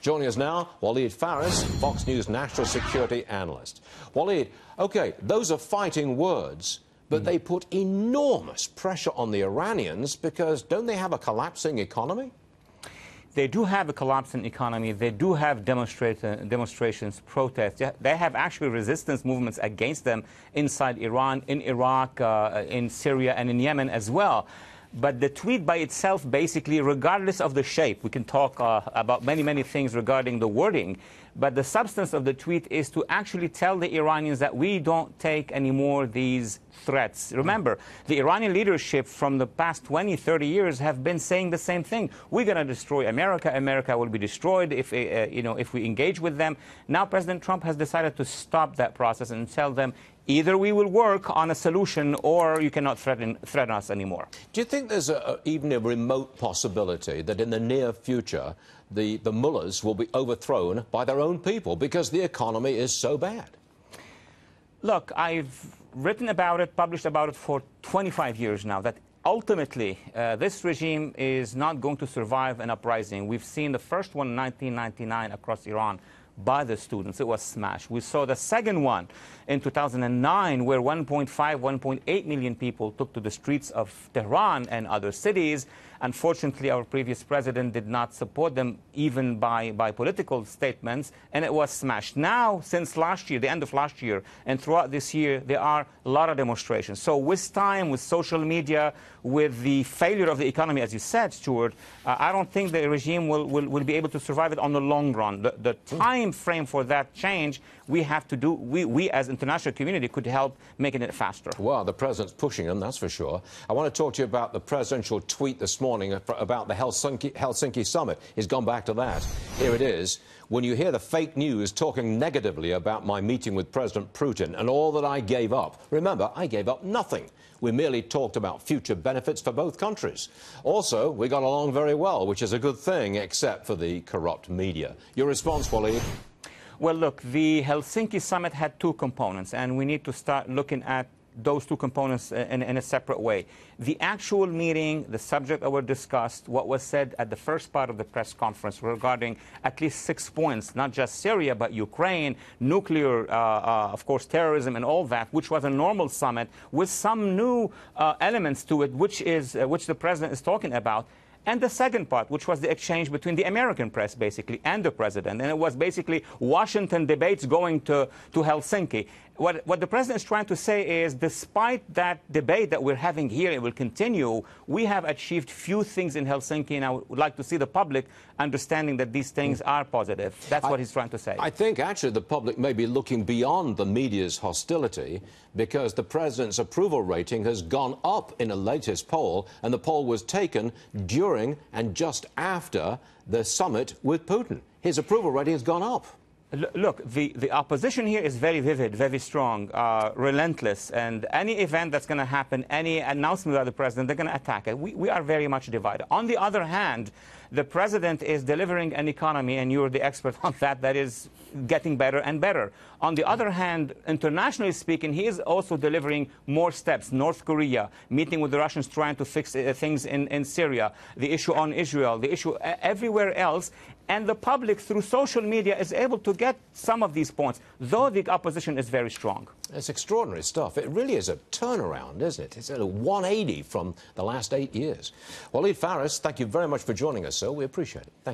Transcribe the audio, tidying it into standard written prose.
Joining us now, Walid Phares, Fox News national security analyst. Walid, OK, those are fighting words, but they put enormous pressure on the Iranians because don't they have a collapsing economy? They do have a collapsing economy. They do have demonstrations, protests. They have actually resistance movements against them inside Iran, in Iraq, in Syria, and in Yemen as well. But the tweet by itself, basically, regardless of the shape, we can talk about many things regarding the wording, but the substance of the tweet is to actually tell the Iranians that we don't take any more these threats. Remember, the Iranian leadership from the past 20, 30 years have been saying the same thing. We're going to destroy America. America will be destroyed if we engage with them. Now President Trump has decided to stop that process and tell them, either we will work on a solution or you cannot threaten us anymore. Do you think there's even a remote possibility that in the near future the mullahs will be overthrown by their own people because the economy is so bad? Look, I've written about it, published about it for 25 years now, that ultimately this regime is not going to survive an uprising. We've seen the first one in 1999 across Iran by the students. It was smashed. We saw the second one in 2009 where 1.8 million people took to the streets of Tehran and other cities. Unfortunately, our previous president did not support them even by political statements, and it was smashed. Now, since last year, the end of last year, and throughout this year, there are a lot of demonstrations. So with time, with social media, with the failure of the economy, as you said, Stuart, I don't think the regime will be able to survive it on the long run. The time frame for that change, we have to do, we as international community could help making it faster. Well, the president's pushing them, that's for sure. I want to talk to you about the presidential tweet this morning about the Helsinki summit. He's gone back to that. Here it is. When you hear the fake news talking negatively about my meeting with President Putin and all that I gave up, remember, I gave up nothing. We merely talked about future benefits for both countries. Also, we got along very well, which is a good thing, except for the corrupt media. Your response, Walid? Well, look, the Helsinki summit had two components, and we need to start looking at those two components in a separate way. The actual meeting, the subject that were discussed, what was said at the first part of the press conference regarding at least 6 points, not just Syria, but Ukraine, nuclear, of course, terrorism and all that, which was a normal summit with some new elements to it, which the president is talking about. And the second part, which was the exchange between the American press, basically, and the president. And it was basically Washington debates going to Helsinki. What the president is trying to say is, despite that debate that we're having here, it will continue, we have achieved few things in Helsinki, and I would like to see the public understanding that these things are positive. That's what he's trying to say. I think, actually, the public may be looking beyond the media's hostility because the president's approval rating has gone up in a latest poll, and the poll was taken during and just after the summit with Putin. His approval rating has gone up. Look, the opposition here is very vivid, very strong, relentless, and any event that's going to happen, any announcement by the president, they're going to attack it. We are very much divided. On the other hand, the president is delivering an economy, and you're the expert on that, that is getting better and better. On the other hand, internationally speaking, he is also delivering more steps. North Korea, meeting with the Russians, trying to fix things in Syria, the issue on Israel, the issue everywhere else. And the public, through social media, is able to get some of these points, though the opposition is very strong. It's extraordinary stuff. It really is a turnaround, isn't it? It's a 180 from the last 8 years. Walid Phares, thank you very much for joining us, sir. We appreciate it. Thank you.